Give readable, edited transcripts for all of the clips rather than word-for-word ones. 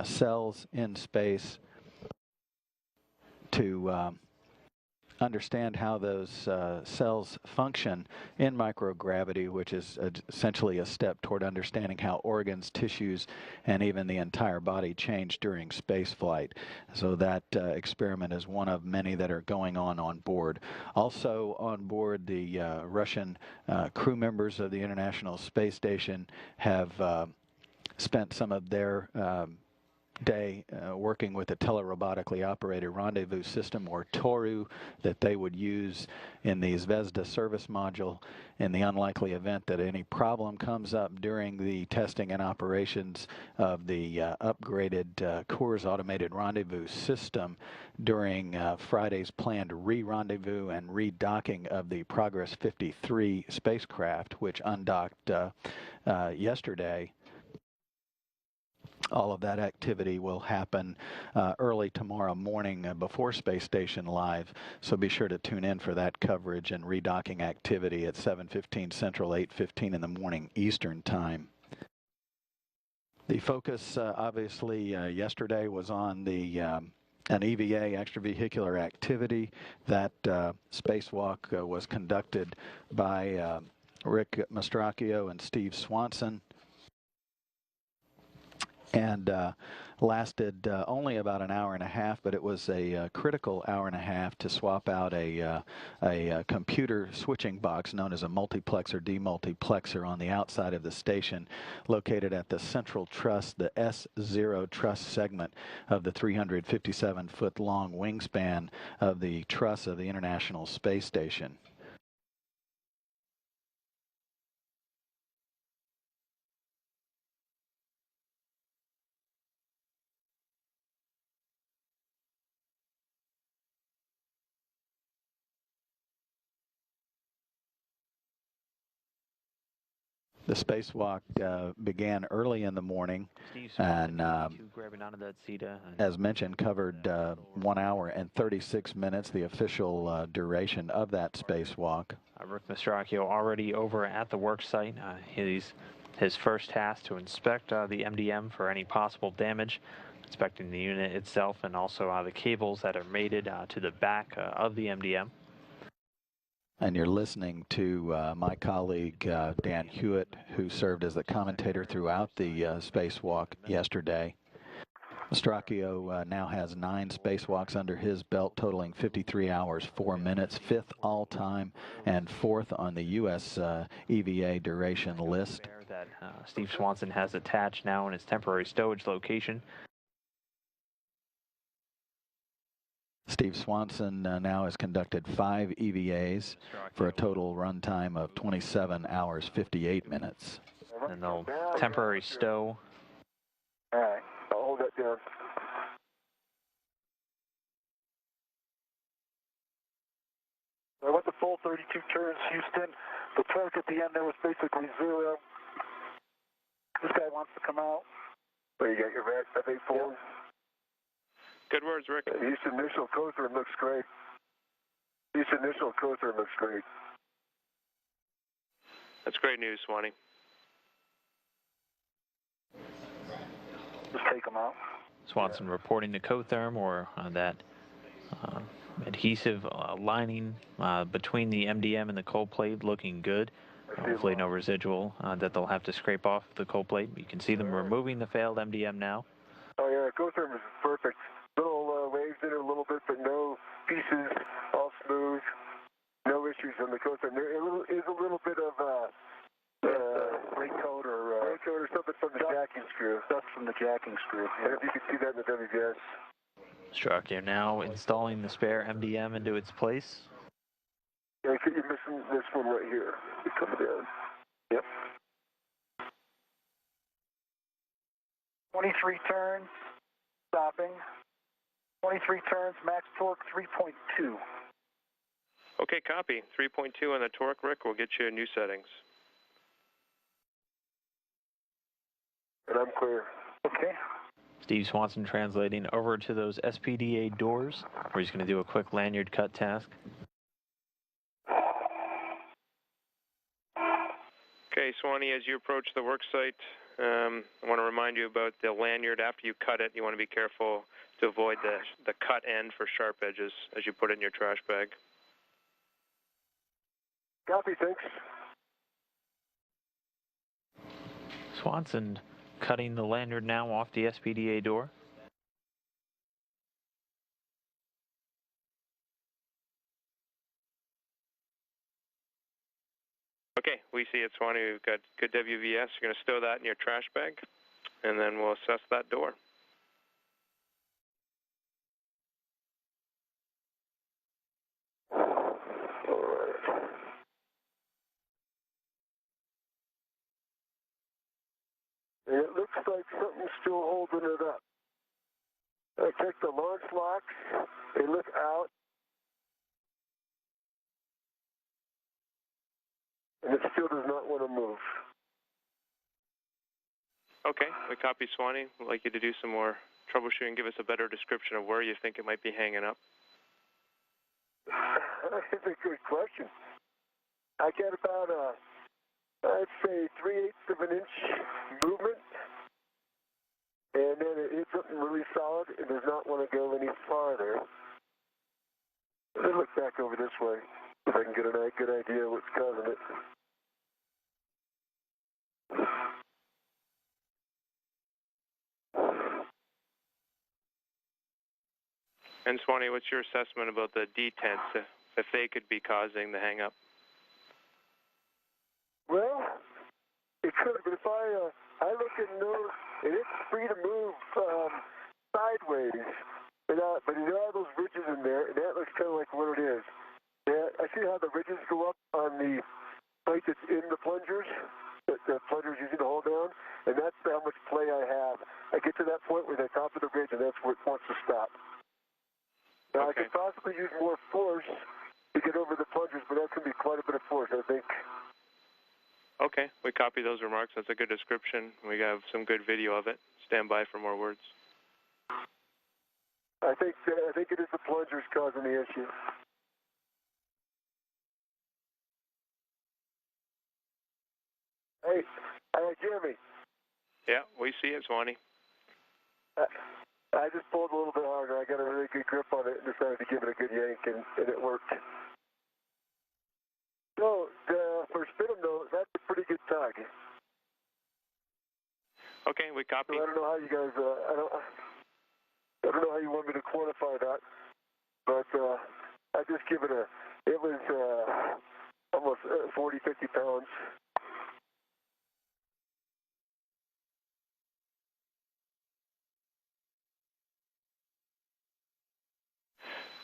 cells in space to understand how those cells function in microgravity, which is essentially a step toward understanding how organs, tissues, and even the entire body change during space flight. So that experiment is one of many that are going on board. Also on board, the Russian crew members of the International Space Station have spent some of their day working with a telerobotically operated rendezvous system, or TORU, that they would use in the Zvezda service module in the unlikely event that any problem comes up during the testing and operations of the upgraded Kurs automated rendezvous system during Friday's planned re-rendezvous and redocking of the Progress 53 spacecraft, which undocked yesterday. All of that activity will happen early tomorrow morning before Space Station Live, so be sure to tune in for that coverage and redocking activity at 7:15 Central, 8:15 in the morning Eastern Time. The focus, obviously, yesterday was on the an EVA, extravehicular activity. That spacewalk was conducted by Rick Mastracchio and Steve Swanson, and lasted only about an hour and a half, but it was a critical hour and a half to swap out a computer switching box known as a multiplexer demultiplexer on the outside of the station, located at the central truss, the S0 truss segment of the 357-foot long wingspan of the truss of the International Space Station. The spacewalk began early in the morning and, as mentioned, covered 1 hour and 36 minutes, the official duration of that spacewalk. Rick Mastracchio already over at the work site. His first task to inspect the MDM for any possible damage, inspecting the unit itself and also the cables that are mated to the back of the MDM. And you're listening to my colleague Dan Hewitt, who served as the commentator throughout the spacewalk yesterday. Mastracchio now has 9 spacewalks under his belt, totaling 53 hours, 4 minutes, 5th all-time, and 4th on the U.S. EVA duration list. That Steve Swanson has attached now in his temporary stowage location. Steve Swanson now has conducted 5 EVAs for a total runtime of 27 hours, 58 minutes. And they'll temporary stow. All right, I'll hold that down. I went the full 32 turns, Houston. The torque at the end there was basically 0. This guy wants to come out. Well, you got your F84? Good words, Rick. Houston initial Cother looks great. Houston initial Cother looks great. That's great news, Swanee. Just take them out. Swanson reporting to Cotherm, or that adhesive lining between the MDM and the cold plate looking good. Hopefully no residual that they'll have to scrape off the cold plate. You can see them removing the failed MDM now. Oh yeah, Cotherm is perfect. Little waves in it a little bit, but no pieces, all smooth. No issues on the Cotherm. There is a little bit of brake coat or something from the jacking screw. That's from the jacking screw. Yeah. And if you can see that in the WVS. Mastracchio now installing the spare MDM into its place. Yeah, you're missing this one right here. It's coming down. Yep. 23 turns, stopping. 23 turns, max torque 3.2. Okay, copy. 3.2 on the torque, Rick. We'll get you new settings. And I'm clear. Okay. Steve Swanson translating over to those SPDA doors, where he's going to do a quick lanyard cut task. Okay, Swanee, as you approach the work site, I want to remind you about the lanyard. After you cut it, you want to be careful to avoid the cut end for sharp edges as you put it in your trash bag. Copy, thanks. Swanson cutting the lanyard now off the SPDA door. Okay, we see it, Swanee. We've got good WVS. You're going to stow that in your trash bag, and then we'll assess that door. It looks like something's still holding it up. I checked the launch locks. They look out. And it still does not want to move. Okay, we copy, Swanee. We'd like you to do some more troubleshooting. Give us a better description of where you think it might be hanging up. That's a good question. I got about I'd say 3/8 of an inch movement, and then it hits something really solid and does not want to go any farther. Let me look back over this way, if I can get a good idea of what's causing it. And Swanee, what's your assessment about the detents, if they could be causing the hang-up? Well, it could, but if I look at those, and it's free to move sideways, but there are those ridges in there, and that looks kind of like what it is. Yeah, I see how the ridges go up on the plate that's in the plungers, that the plunger's using to hold down, and that's how much play I have. I get to that point where the top of the ridge, and that's where it wants to stop. Now, Okay. I could possibly use more force to get over the plungers, but that's going to be quite a bit of force, I think. Okay, we copy those remarks. That's a good description. We have some good video of it. Stand by for more words. I think it is the plungers causing the issue. Hey, Jeremy. Yeah, we see it, Swanee. I just pulled a little bit harder. I got a really good grip on it and decided to give it a good yank, and it worked. So, for Spinham, though, that's a pretty good tug. Okay, we copy. So I don't know how you guys, I don't know how you want me to quantify that, but I just give it it was almost 40, 50 pounds.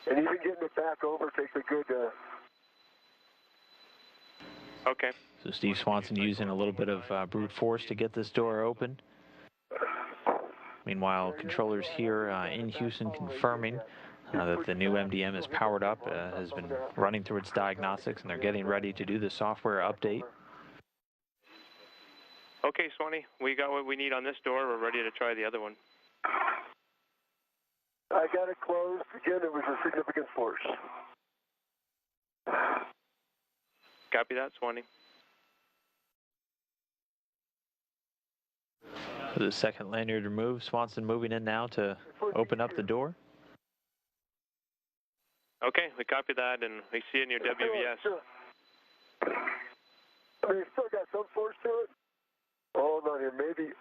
And even getting it back over takes a good... Okay. So Steve Swanson using a little bit of brute force to get this door open. Meanwhile, controllers here in Houston confirming that the new MDM is powered up, has been running through its diagnostics, and they're getting ready to do the software update. Okay, Swanee, we got what we need on this door. We're ready to try the other one. I got it closed. Again, it was a significant force. Copy that, Swanee. The second lanyard removed. Swanson moving in now to open up the door. Okay, we copy that, and we see it in your WVS. I mean, you still got some force to it. Hold on here, maybe.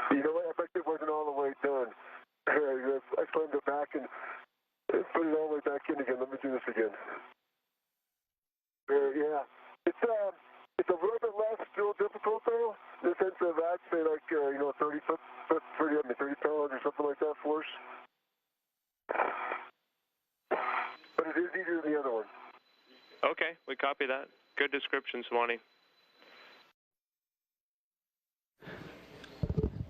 You know what? I bet it wasn't all the way done. I slammed it back and put it all the way back in again. Let me do this again. Yeah, it's a little bit less, still difficult though. In the sense of I'd say like 30 pounds or something like that force. But it is easier than the other one. Okay, we copy that. Good description, Swanee.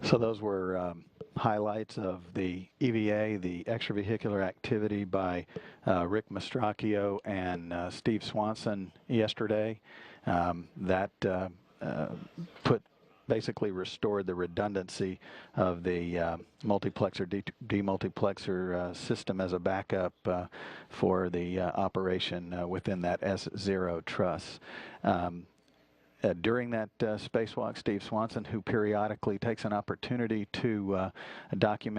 So those were highlights of the EVA, the extravehicular activity by Rick Mastracchio and Steve Swanson yesterday. That basically restored the redundancy of the multiplexer, demultiplexer system as a backup for the operation within that S0 truss. during that spacewalk, Steve Swanson, who periodically takes an opportunity to document